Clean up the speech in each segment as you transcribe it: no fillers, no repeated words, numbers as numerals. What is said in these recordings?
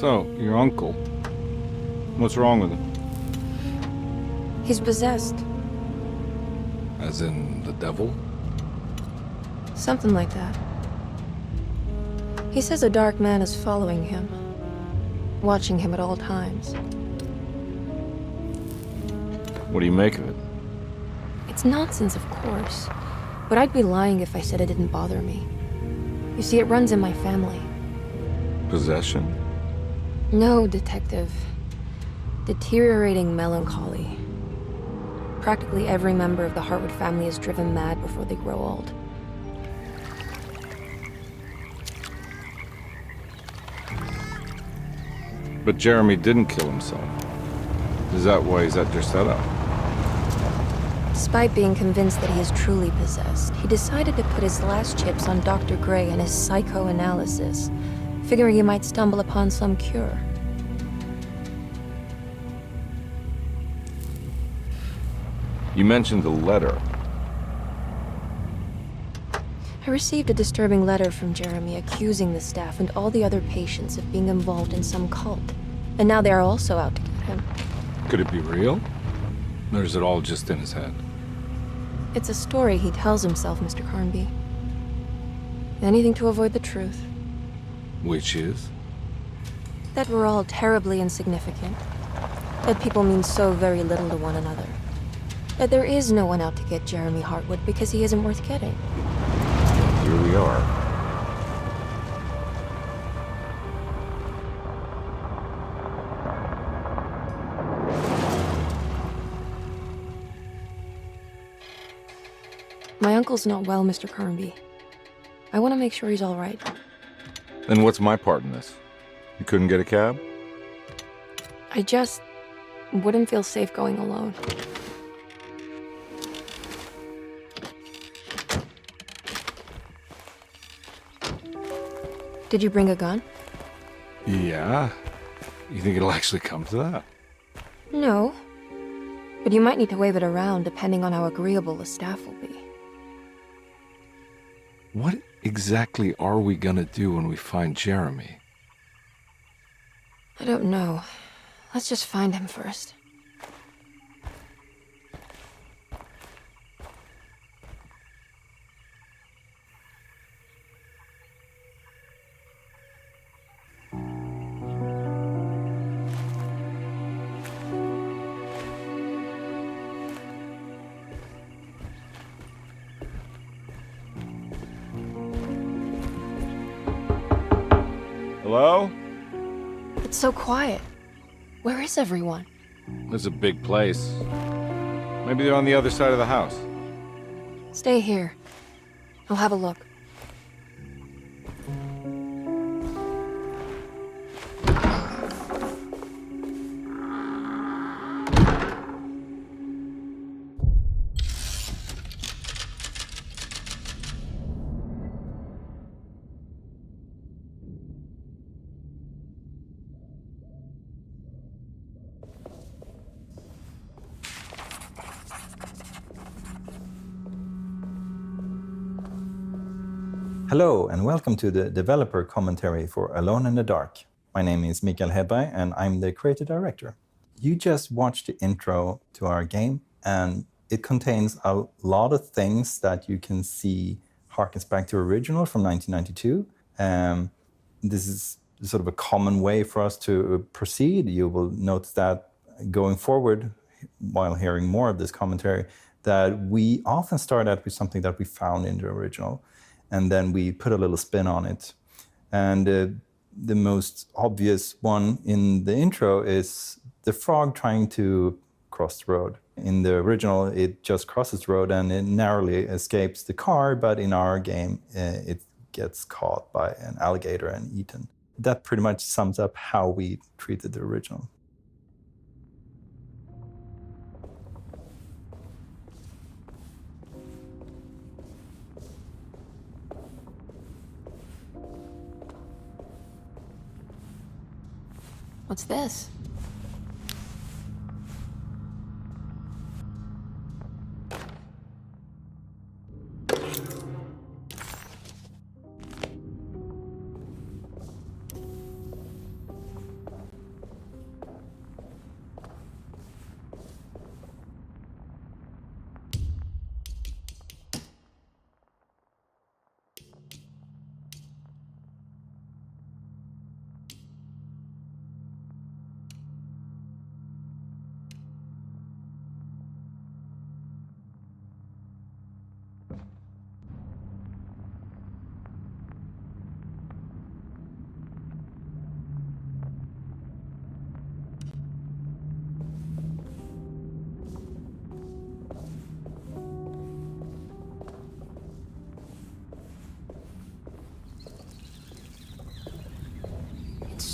So, your uncle. What's wrong with him? He's possessed. As in the devil? Something like that. He says a dark man is following him, watching him at all times. What do you make of it? It's nonsense, of course, but I'd be lying if I said it didn't bother me. You see, it runs in my family. Possession? No, Detective. Deteriorating melancholy. Practically every member of the Hartwood family is driven mad before they grow old. But Jeremy didn't kill himself. Is that why he's at your setup? Despite being convinced that he is truly possessed, he decided to put his last chips on Dr. Gray and his psychoanalysis, figuring he might stumble upon some cure. You mentioned the letter. I received a disturbing letter from Jeremy accusing the staff and all the other patients of being involved in some cult. And now they are also out to get him. Could it be real? Or is it all just in his head? It's a story he tells himself, Mr. Carnby. Anything to avoid the truth. Which is? That we're all terribly insignificant. That people mean so very little to one another. That there is no one out to get Jeremy Hartwood because he isn't worth getting. Here we are. My uncle's not well, Mr. Carnby. I want to make sure he's all right. Then what's my part in this? You couldn't get a cab? I just wouldn't feel safe going alone. Did you bring a gun? Yeah. You think it'll actually come to that? No. But you might need to wave it around depending on how agreeable the staff will be. What exactly are we gonna do when we find Jeremy? I don't know. Let's just find him first. Hello? It's so quiet. Where is everyone? This is a big place. Maybe they're on the other side of the house. Stay here. I'll have a look. Hello and welcome to the developer commentary for Alone in the Dark. My name is Mikael Hedberg and I'm the creative director. You just watched the intro to our game and it contains a lot of things that you can see harkens back to original from 1992. This is sort of a common way for us to proceed. You will notice that going forward, while hearing more of this commentary, that we often start out with something that we found in the original. And then we put a little spin on it. And the most obvious one in the intro is the frog trying to cross the road. In the original, it just crosses the road and it narrowly escapes the car, but in our game, it gets caught by an alligator and eaten. That pretty much sums up how we treated the original. What's this?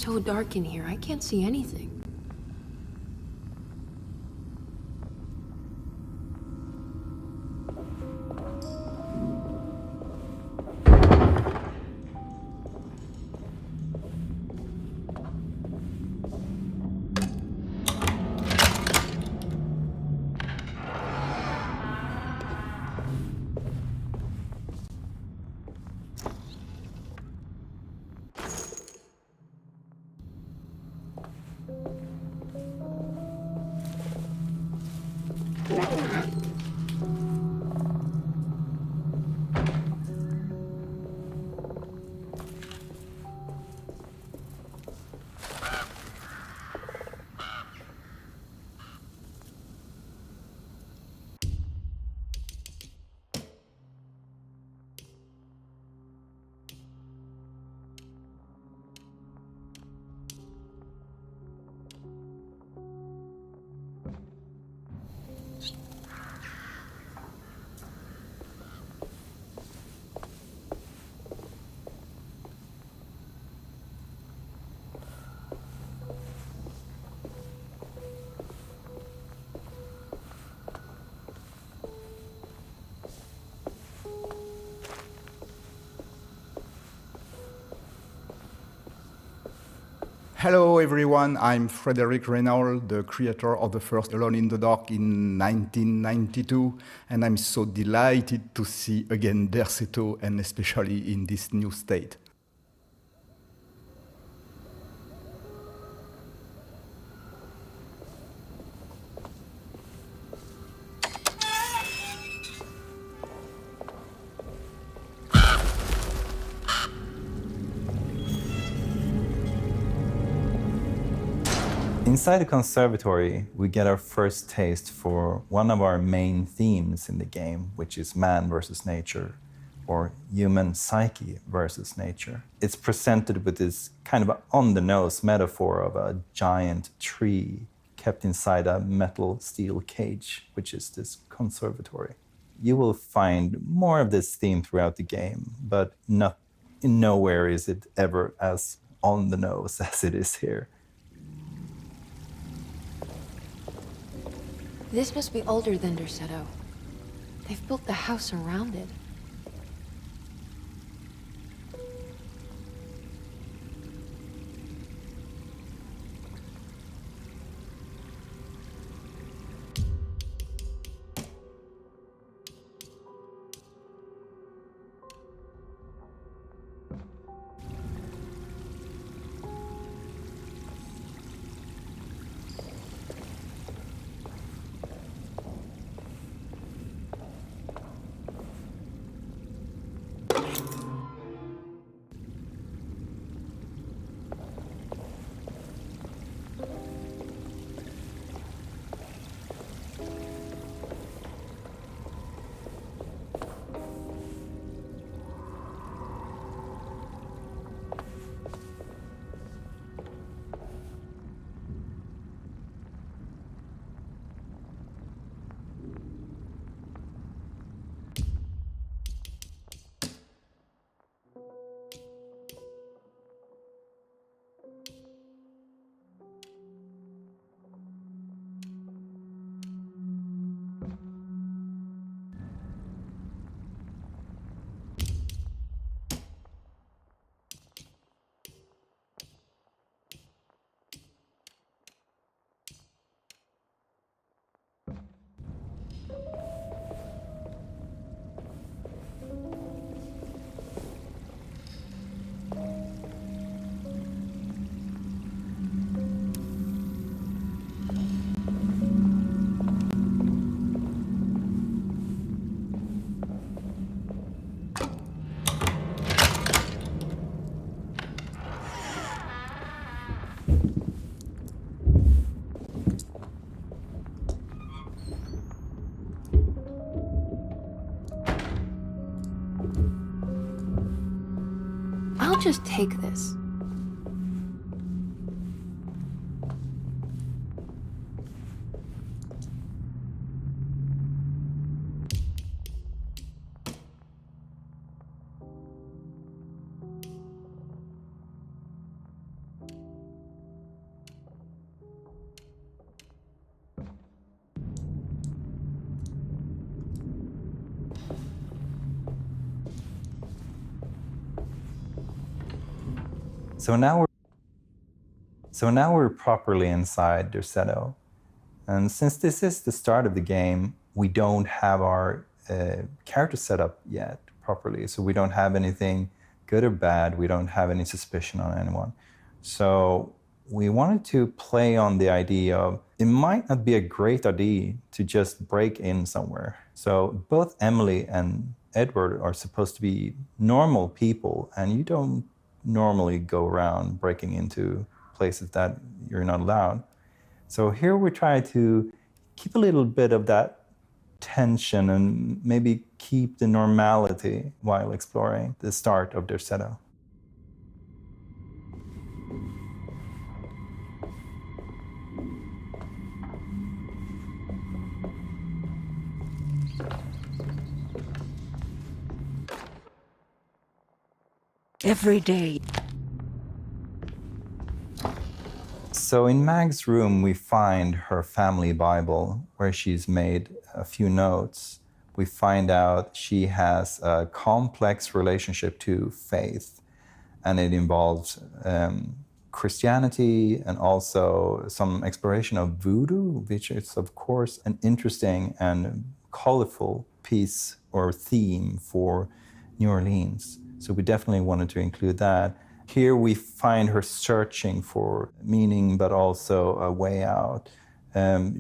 so dark in here, I can't see anything. Hello everyone, I'm Frederic Reynolds, the creator of the first Alone in the Dark in 1992, and I'm so delighted to see again Derceto, and especially in this new state. Inside the conservatory, we get our first taste for one of our main themes in the game, which is man versus nature, or human psyche versus nature. It's presented with this kind of on-the-nose metaphor of a giant tree kept inside a metal steel cage, which is this conservatory. You will find more of this theme throughout the game, but nowhere is it ever as on the nose as it is here. This must be older than Derceto. They've built the house around it. I'll just take this. So now we're properly inside Derceto. And since this is the start of the game, we don't have our character set up yet properly. So we don't have anything good or bad. We don't have any suspicion on anyone. So we wanted to play on the idea of it might not be a great idea to just break in somewhere. So both Emily and Edward are supposed to be normal people, and you don't normally go around breaking into places that you're not allowed. So here we try to keep a little bit of that tension and maybe keep the normality while exploring the start of Derceto. Every day. So in Mag's room, we find her family Bible where she's made a few notes. We find out she has a complex relationship to faith, and it involves Christianity and also some exploration of voodoo, which is, of course, an interesting and colorful piece or theme for New Orleans. So we definitely wanted to include that. Here we find her searching for meaning, but also a way out.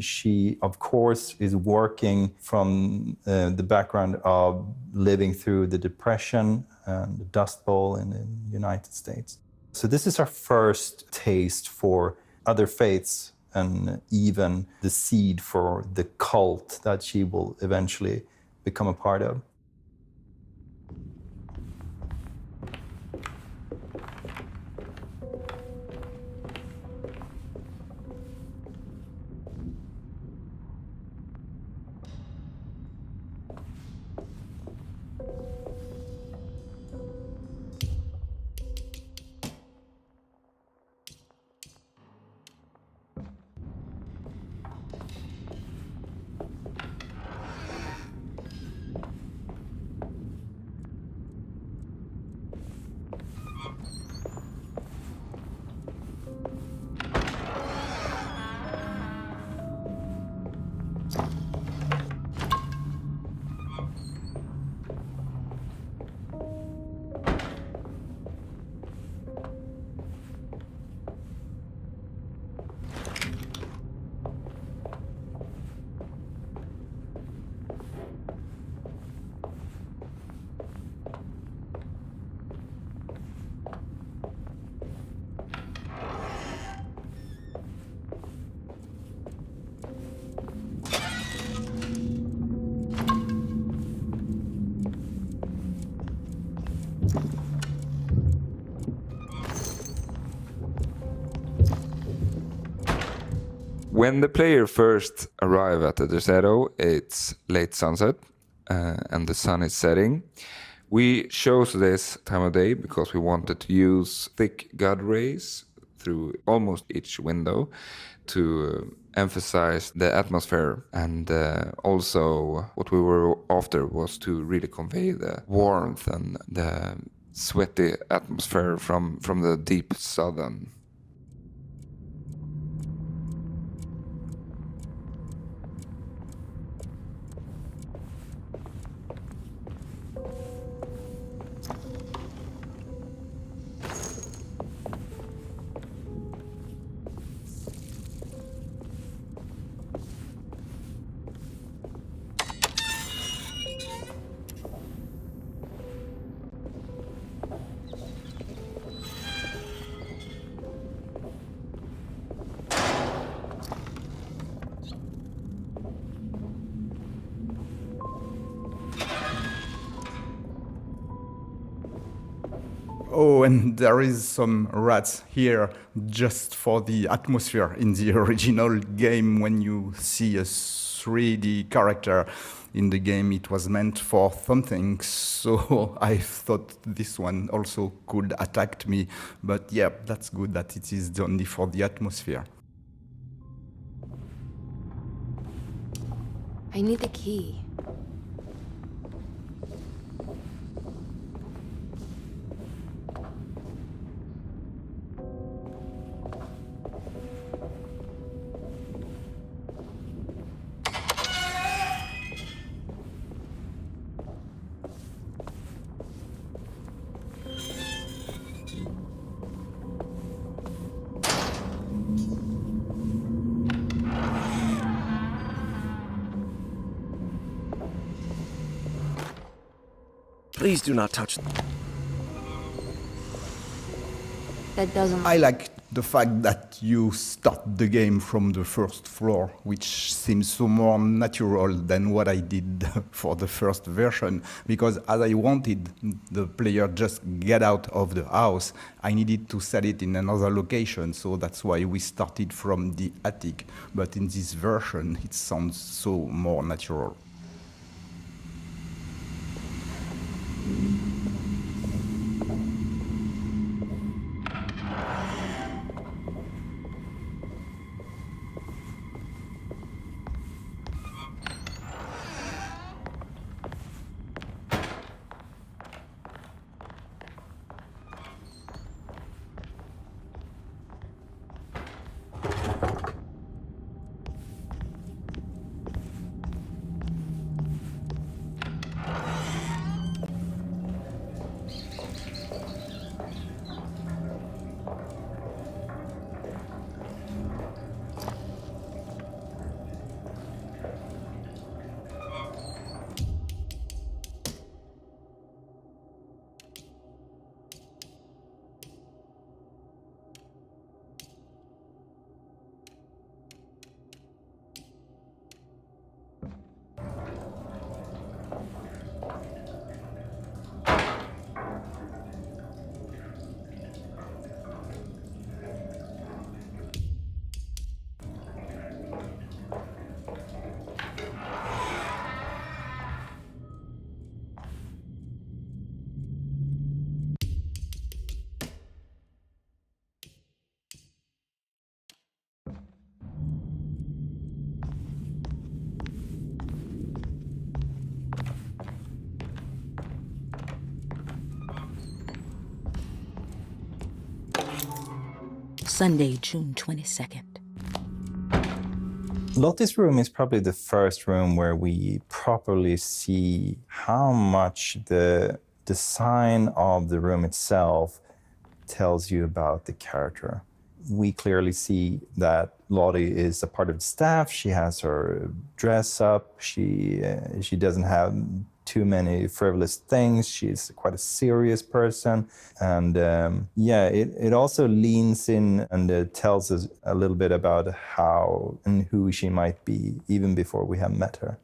She, of course, is working from the background of living through the Depression and the Dust Bowl in the United States. So this is our first taste for other faiths and even the seed for the cult that she will eventually become a part of. When the player first arrive at the Derceto, it's late sunset and the sun is setting. We chose this time of day because we wanted to use thick God rays through almost each window to emphasize the atmosphere, and also what we were after was to really convey the warmth and the sweaty atmosphere from the deep southern. Oh, and there is some rats here just for the atmosphere. In the original game, when you see a 3D character in the game, it was meant for something. So I thought this one also could attack me. But yeah, that's good that it is only for the atmosphere. I need the key. Please do not touch them. That doesn't. I like the fact that you start the game from the first floor, which seems so more natural than what I did for the first version, because as I wanted the player just get out of the house, I needed to set it in another location, so that's why we started from the attic. But in this version, it sounds so more natural. Sunday, June 22nd. Lottie's room is probably the first room where we properly see how much the design of the room itself tells you about the character. We clearly see that Lottie is a part of the staff. She has her dress up. She doesn't have too many frivolous things. She's quite a serious person. And it also leans in and tells us a little bit about how and who she might be even before we have met her.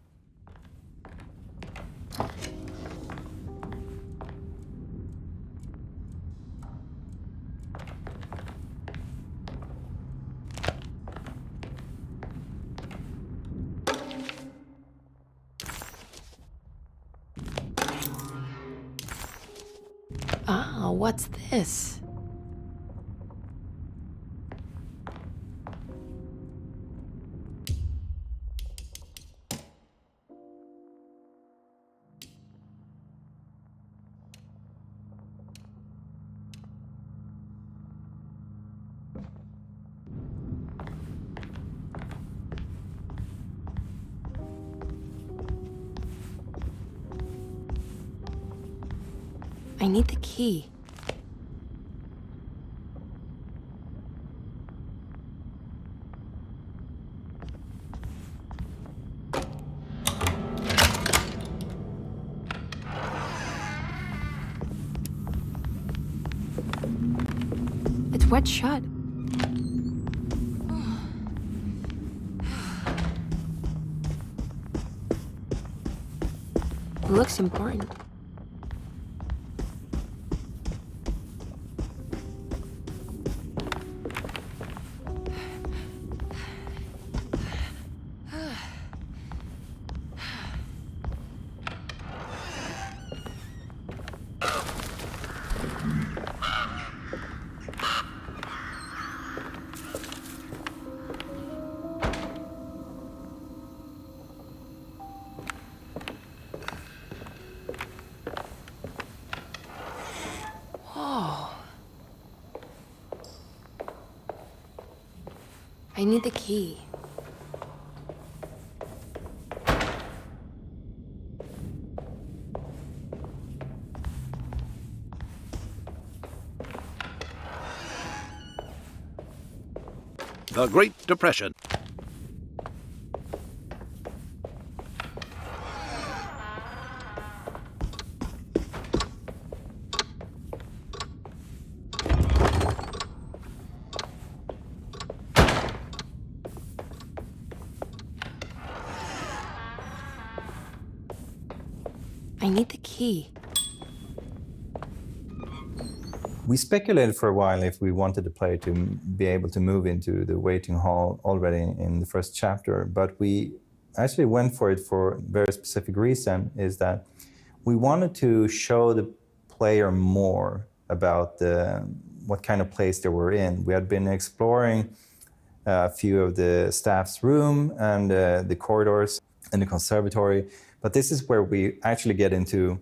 Ah, what's this? I need the key. It's wet shut. It looks important. I need the key. The Great Depression. I need the key. We speculated for a while if we wanted the player to be able to move into the waiting hall already in the first chapter, but we actually went for it for a very specific reason, is that we wanted to show the player more about what kind of place they were in. We had been exploring a few of the staff's room and the corridors and the conservatory, but this is where we actually get into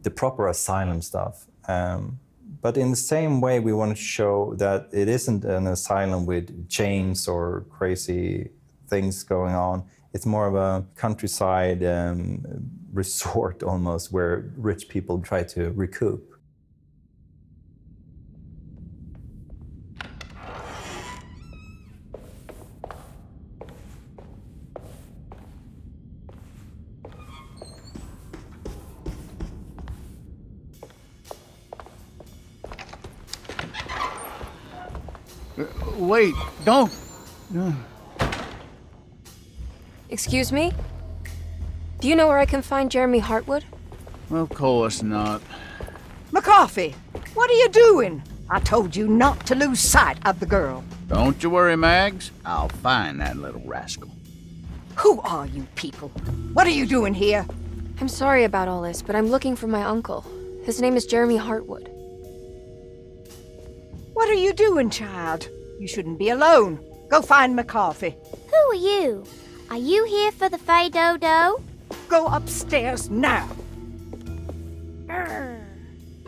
the proper asylum stuff. But in the same way, we want to show that it isn't an asylum with chains or crazy things going on. It's more of a countryside resort almost, where rich people try to recoup. Wait, don't! Excuse me? Do you know where I can find Jeremy Hartwood? Of course not. McCarthy, what are you doing? I told you not to lose sight of the girl. Don't you worry, Mags. I'll find that little rascal. Who are you people? What are you doing here? I'm sorry about all this, but I'm looking for my uncle. His name is Jeremy Hartwood. What are you doing, child? You shouldn't be alone. Go find McCarthy. Who are you? Are you here for the Fay Dodo? Go upstairs now.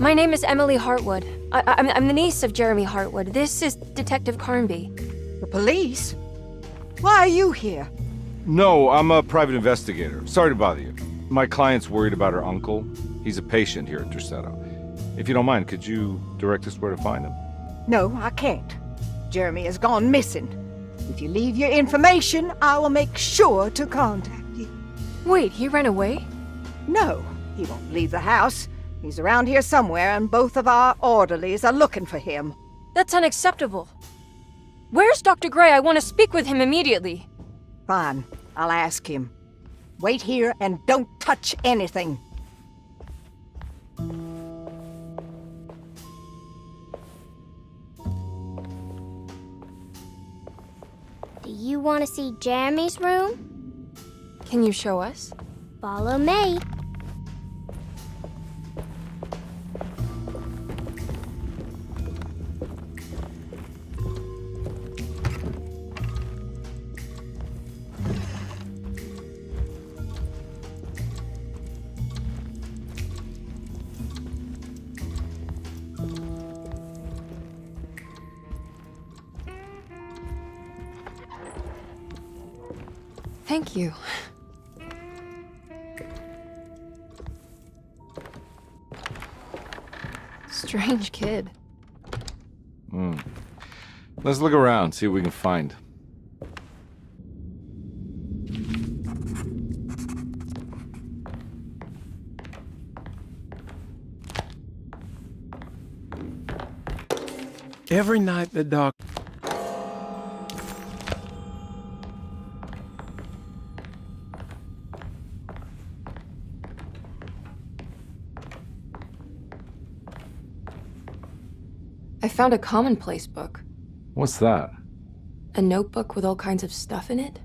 My name is Emily Hartwood. I'm the niece of Jeremy Hartwood. This is Detective Carnby. The police? Why are you here? No, I'm a private investigator. Sorry to bother you. My client's worried about her uncle. He's a patient here at Derceto. If you don't mind, could you direct us where to find him? No, I can't. Jeremy has gone missing. If you leave your information, I will make sure to contact you. Wait, he ran away? No, he won't leave the house. He's around here somewhere, and both of our orderlies are looking for him. That's unacceptable. Where's Dr. Gray? I want to speak with him immediately. Fine, I'll ask him. Wait here and don't touch anything. Do you want to see Jeremy's room? Can you show us? Follow me. Thank you. Strange kid. Let's look around, see what we can find. Every night the doc... I found a commonplace book. What's that? A notebook with all kinds of stuff in it.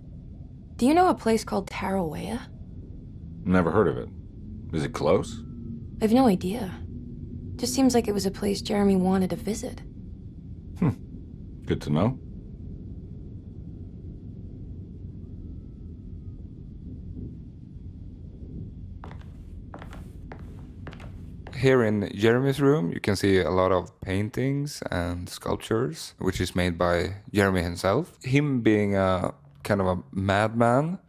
Do you know a place called Tarawea? Never heard of it. Is it close? I've no idea. Just seems like it was a place Jeremy wanted to visit. Good to know. Here in Jeremy's room, you can see a lot of paintings and sculptures, which is made by Jeremy himself. Him being a kind of a madman,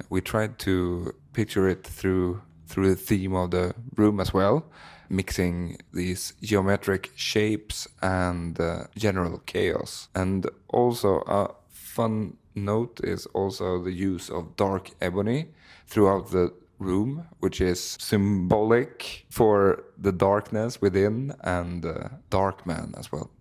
we tried to picture it through the theme of the room as well, mixing these geometric shapes and general chaos. And also a fun note is also the use of dark ebony throughout the room, which is symbolic for the darkness within and dark man as well.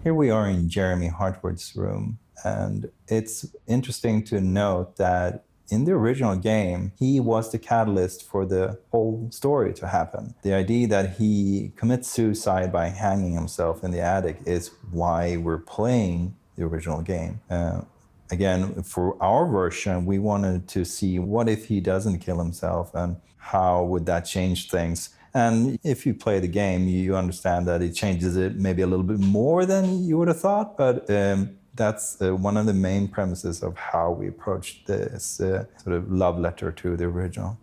Here we are in Jeremy Hartwood's room, and it's interesting to note that in the original game, he was the catalyst for the whole story to happen. The idea that he commits suicide by hanging himself in the attic is why we're playing the original game. Again, for our version, we wanted to see what if he doesn't kill himself and how would that change things. And if you play the game, you understand that it changes it maybe a little bit more than you would have thought, but that's one of the main premises of how we approached this sort of love letter to the original.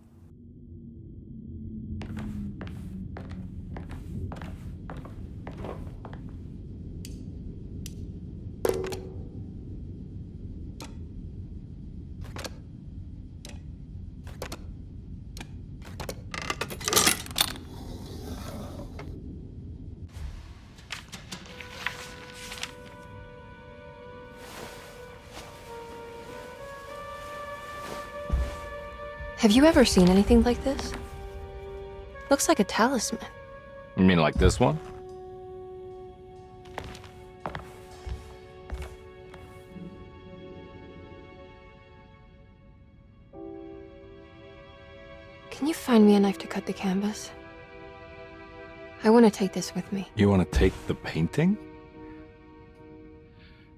Have you ever seen anything like this? Looks like a talisman. You mean like this one? Can you find me a knife to cut the canvas? I want to take this with me. You want to take the painting?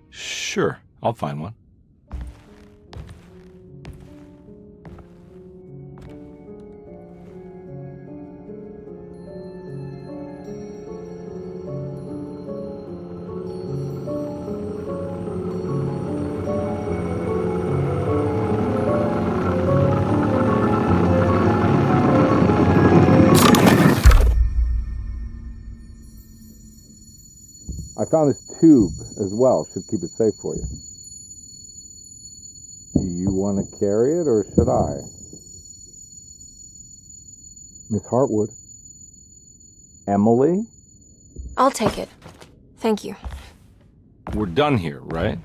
Sure, I'll find one. I found this tube as well. Should keep it safe for you. Do you want to carry it or should I? Miss Hartwood? Emily? I'll take it. Thank you. We're done here, right?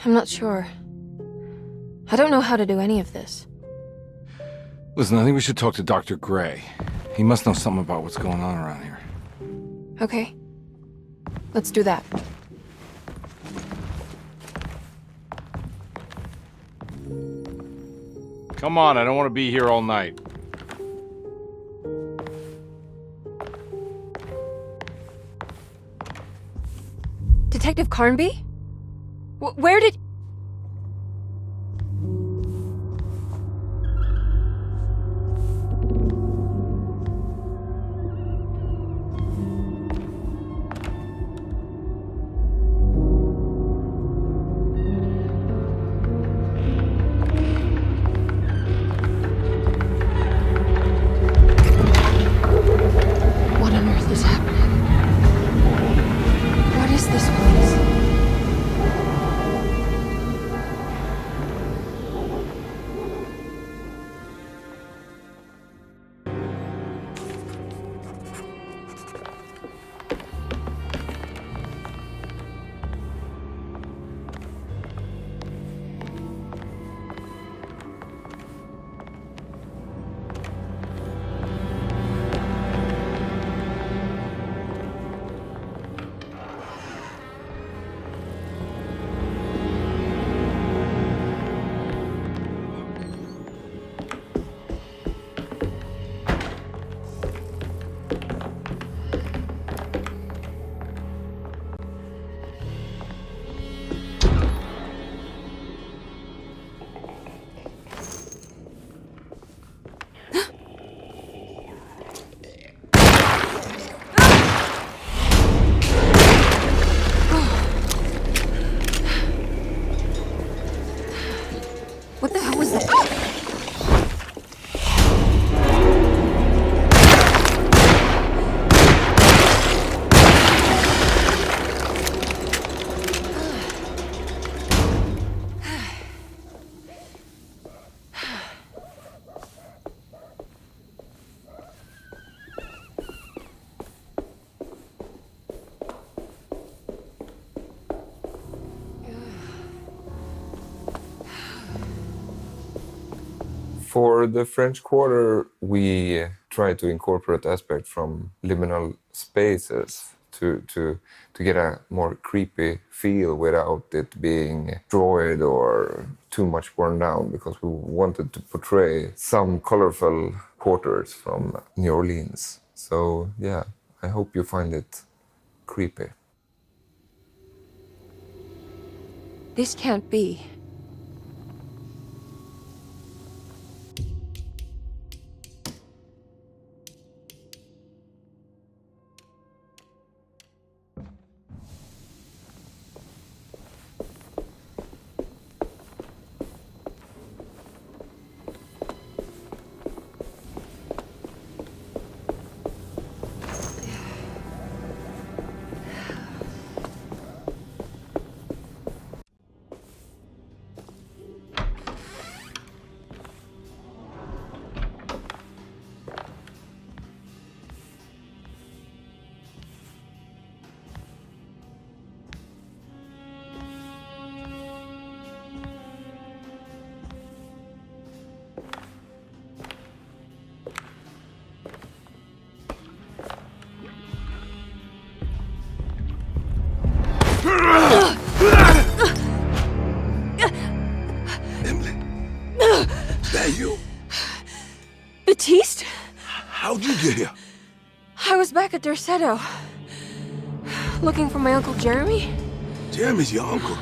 I'm not sure. I don't know how to do any of this. Listen, I think we should talk to Dr. Gray. He must know something about what's going on around here. Okay. Let's do that. Come on, I don't want to be here all night. Detective Carnby? Where did... What on earth is happening? What is this place? What the hell was that? For the French Quarter, we try to incorporate aspects from liminal spaces to get a more creepy feel without it being destroyed or too much worn down, because we wanted to portray some colorful quarters from New Orleans. So yeah, I hope you find it creepy. This can't be. Emily, is that you? Baptiste? How'd you get here? I was back at Derceto. Looking for my Uncle Jeremy? Jeremy's your uncle.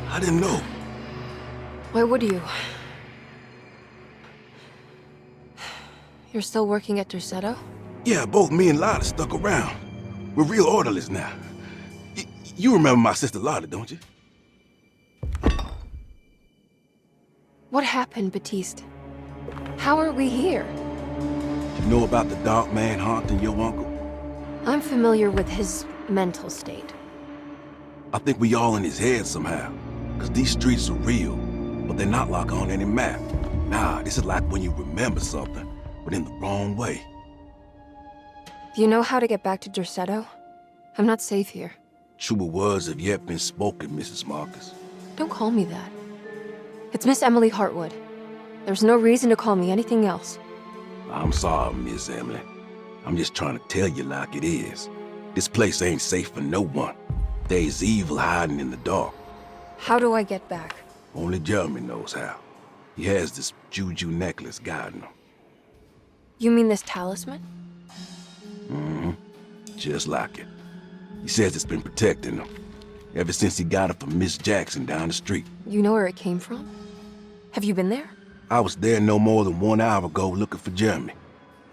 I didn't know. Why would you? You're still working at Derceto? Yeah, both me and Lotta stuck around. We're real orderlies now. You remember my sister Lotta, don't you? What happened, Baptiste? How are we here? You know about the dark man haunting your uncle? I'm familiar with his mental state. I think we all in his head somehow. Cause these streets are real, but they're not like on any map. Nah, this is like when you remember something, but in the wrong way. Do you know how to get back to Derceto? I'm not safe here. Truer words have yet been spoken, Mrs. Marcus. Don't call me that. It's Miss Emily Hartwood. There's no reason to call me anything else. I'm sorry, Miss Emily. I'm just trying to tell you like it is. This place ain't safe for no one. There's evil hiding in the dark. How do I get back? Only Jeremy knows how. He has this juju necklace guiding him. You mean this talisman? Mm-hmm. Just like it. He says it's been protecting him ever since he got it from Miss Jackson down the street. You know where it came from? Have you been there? I was there no more than 1 hour ago looking for Jeremy.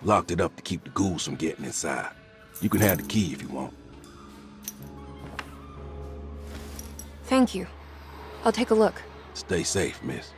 Locked it up to keep the ghouls from getting inside. You can have the key if you want. Thank you. I'll take a look. Stay safe, miss.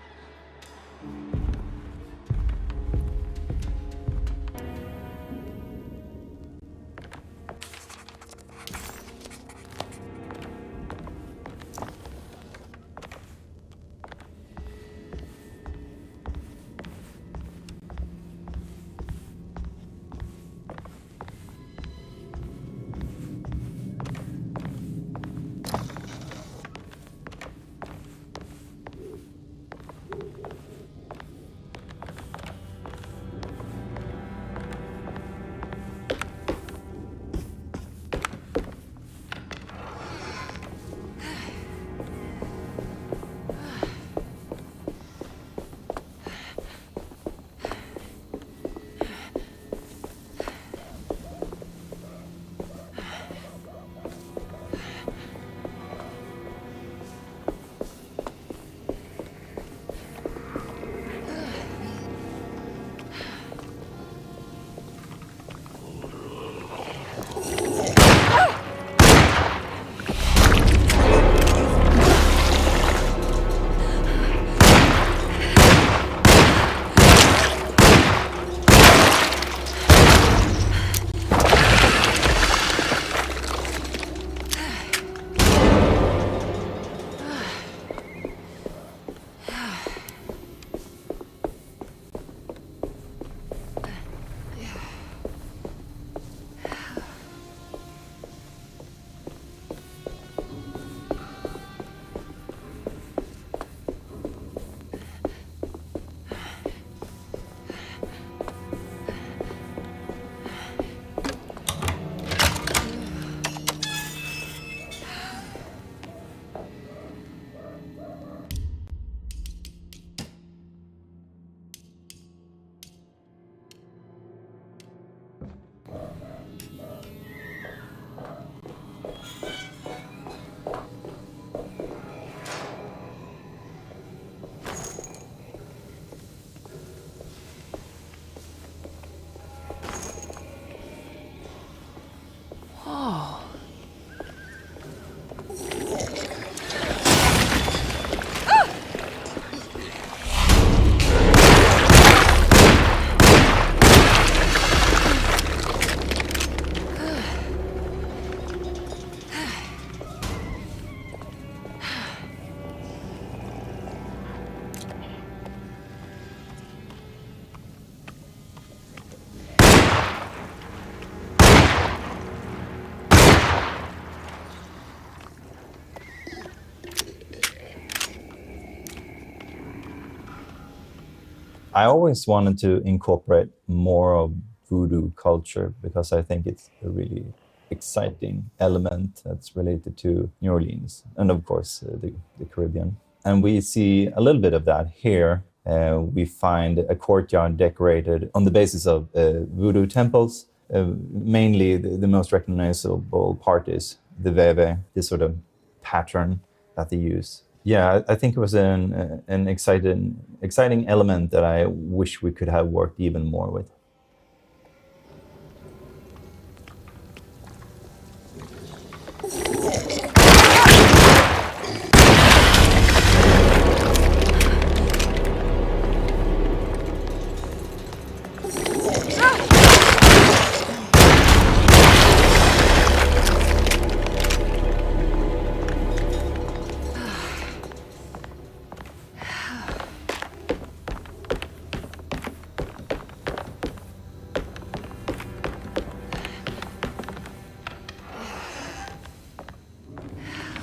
I always wanted to incorporate more of voodoo culture because I think it's a really exciting element that's related to New Orleans and, of course, the Caribbean. And we see a little bit of that here. We find a courtyard decorated on the basis of voodoo temples. Mainly, the most recognizable part is the veve, this sort of pattern that they use. Yeah, I think it was an exciting element that I wish we could have worked even more with.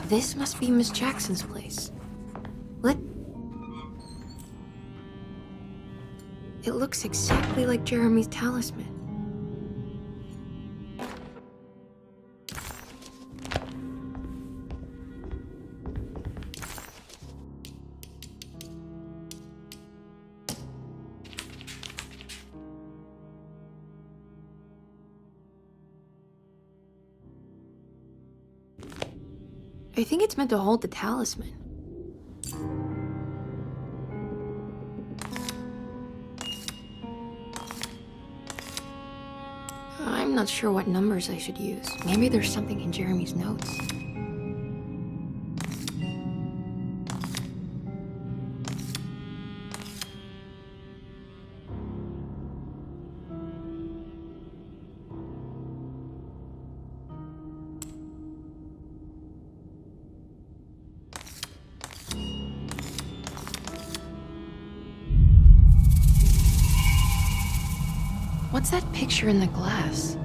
This must be Miss Jackson's place. It looks exactly like Jeremy's talisman. I think it's meant to hold the talisman. I'm not sure what numbers I should use. Maybe there's something in Jeremy's notes. What's that picture in the glass?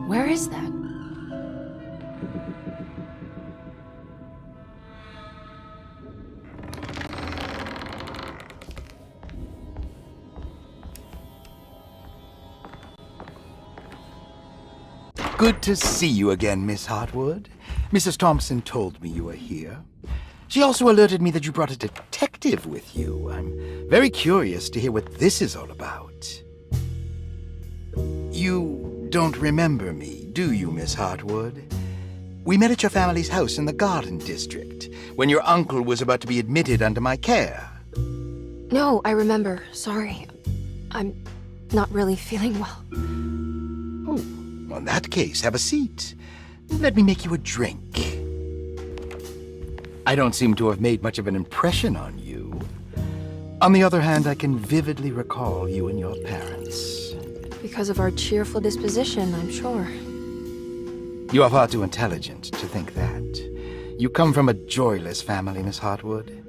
Where is that? Good to see you again, Miss Hartwood. Mrs. Thompson told me you were here. She also alerted me that you brought a detective with you. I'm very curious to hear what this is all about. You don't remember me, do you, Miss Hartwood? We met at your family's house in the Garden District, when your uncle was about to be admitted under my care. No, I remember. Sorry. I'm not really feeling well. Oh, well, in that case, have a seat. Let me make you a drink. I don't seem to have made much of an impression on you. On the other hand, I can vividly recall you and your parents. Because of our cheerful disposition, I'm sure. You are far too intelligent to think that. You come from a joyless family, Miss Hartwood.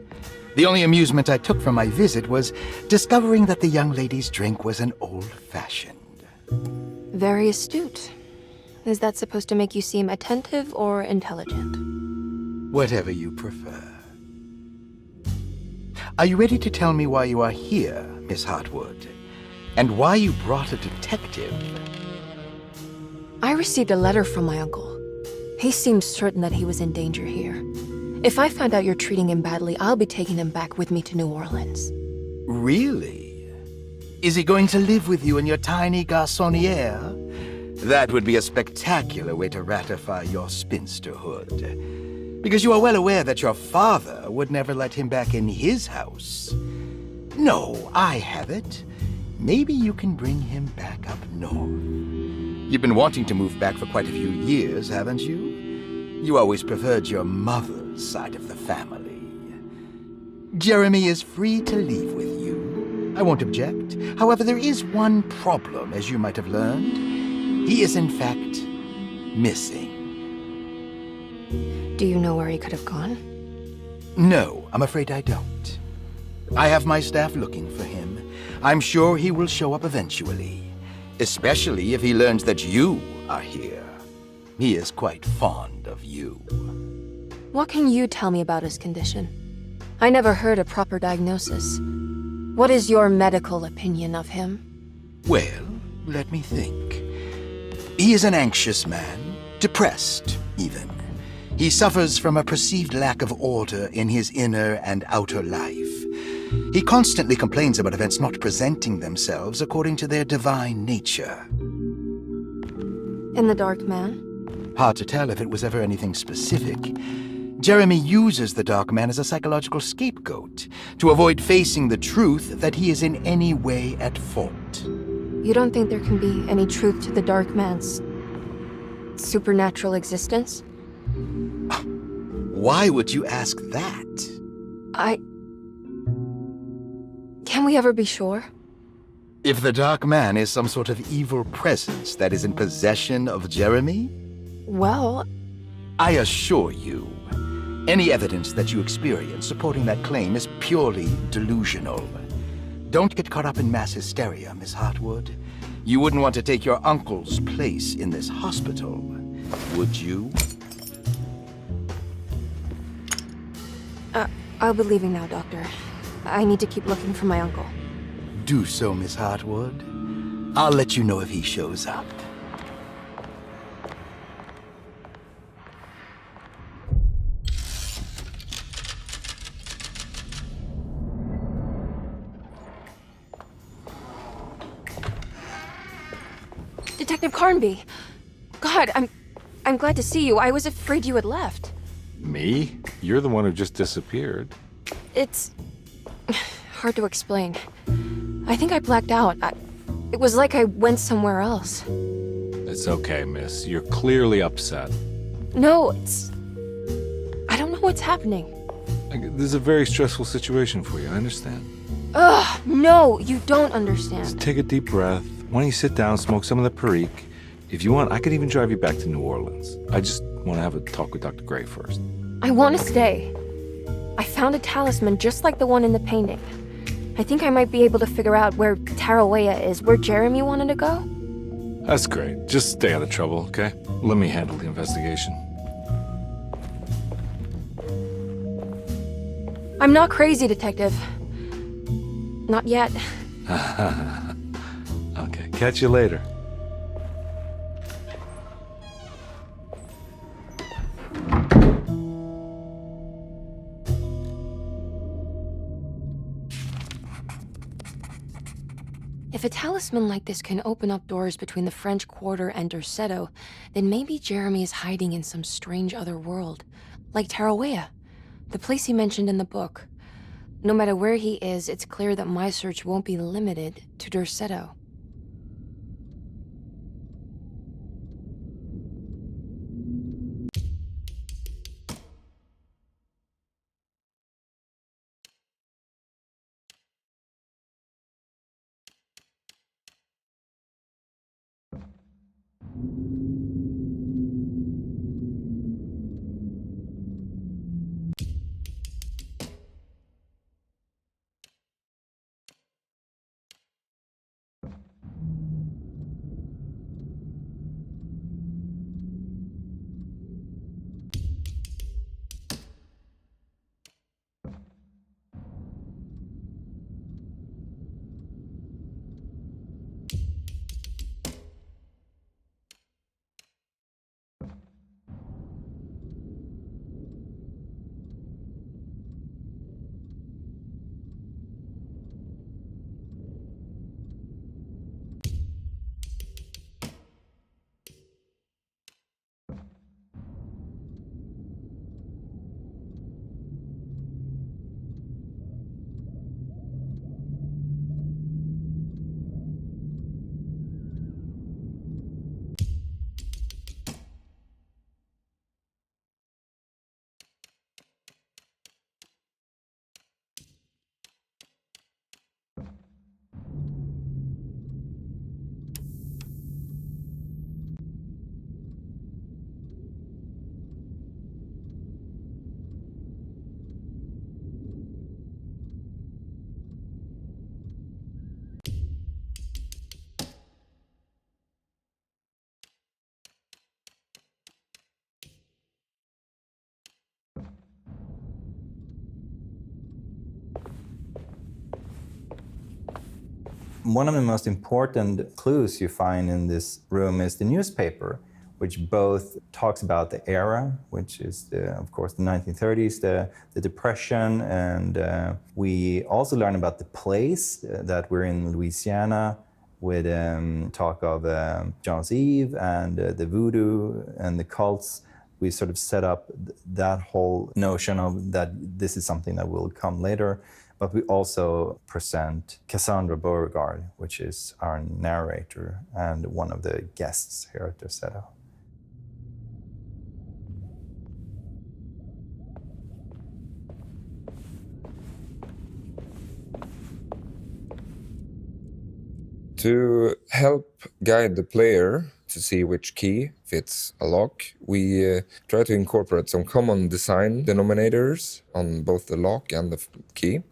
The only amusement I took from my visit was discovering that the young lady's drink was an old-fashioned. Very astute. Is that supposed to make you seem attentive or intelligent? Whatever you prefer. Are you ready to tell me why you are here, Miss Hartwood? And why you brought a detective? I received a letter from my uncle. He seemed certain that he was in danger here. If I find out you're treating him badly, I'll be taking him back with me to New Orleans. Really? Is he going to live with you in your tiny garçonniere? That would be a spectacular way to ratify your spinsterhood. Because you are well aware that your father would never let him back in his house. No, I have it. Maybe you can bring him back up north. You've been wanting to move back for quite a few years, haven't you? You always preferred your mother's side of the family. Jeremy is free to leave with you. I won't object. However, there is one problem, as you might have learned. He is, in fact, missing. Do you know where he could have gone? No, I'm afraid I don't. I have my staff looking for him. I'm sure he will show up eventually, especially if he learns that you are here. He is quite fond of you. What can you tell me about his condition? I never heard a proper diagnosis. What is your medical opinion of him? Well, let me think. He is an anxious man, depressed, even. He suffers from a perceived lack of order in his inner and outer life. He constantly complains about events not presenting themselves according to their divine nature. And the Dark Man? Hard to tell if it was ever anything specific. Jeremy uses the Dark Man as a psychological scapegoat to avoid facing the truth that he is in any way at fault. You don't think there can be any truth to the Dark Man's supernatural existence? Why would you ask that? Can we ever be sure? If the Dark Man is some sort of evil presence that is in possession of Jeremy, Well, I assure you, any evidence that you experience supporting that claim is purely delusional. Don't get caught up in mass hysteria, Miss Hartwood. You wouldn't want to take your uncle's place in this hospital, would you? I'll be leaving now, Doctor. I need to keep looking for my uncle. Do so, Miss Hartwood. I'll let you know if he shows up. Detective Carnby! God, I'm glad to see you. I was afraid you had left. Me? You're the one who just disappeared. It's hard to explain. I think I blacked out. It was like I went somewhere else. It's okay, miss. You're clearly upset. No, I don't know what's happening. This is a very stressful situation for you, I understand. Ugh, no, you don't understand. Just take a deep breath. Why don't you sit down, smoke some of the Perique? If you want, I could even drive you back to New Orleans. I just want to have a talk with Dr. Gray first. I want to stay. I found a talisman just like the one in the painting. I think I might be able to figure out where Tarawea is, where Jeremy wanted to go. That's great. Just stay out of trouble, okay? Let me handle the investigation. I'm not crazy, Detective. Not yet. Okay, catch you later. If a talisman like this can open up doors between the French Quarter and Derceto, then maybe Jeremy is hiding in some strange other world. Like Tarawea, the place he mentioned in the book. No matter where he is, it's clear that my search won't be limited to Derceto. One of the most important clues you find in this room is the newspaper, which both talks about the era, which is, of course, the 1930s, the Depression, and we also learn about the place that we're in Louisiana, with talk of John's Eve and the voodoo and the cults. We sort of set up that whole notion of that this is something that will come later. But we also present Cassandra Beauregard, which is our narrator and one of the guests here at Derceto. To help guide the player to see which key fits a lock, we try to incorporate some common design denominators on both the lock and the key.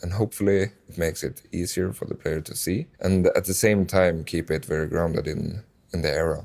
And hopefully it makes it easier for the player to see, and at the same time keep it very grounded in the era.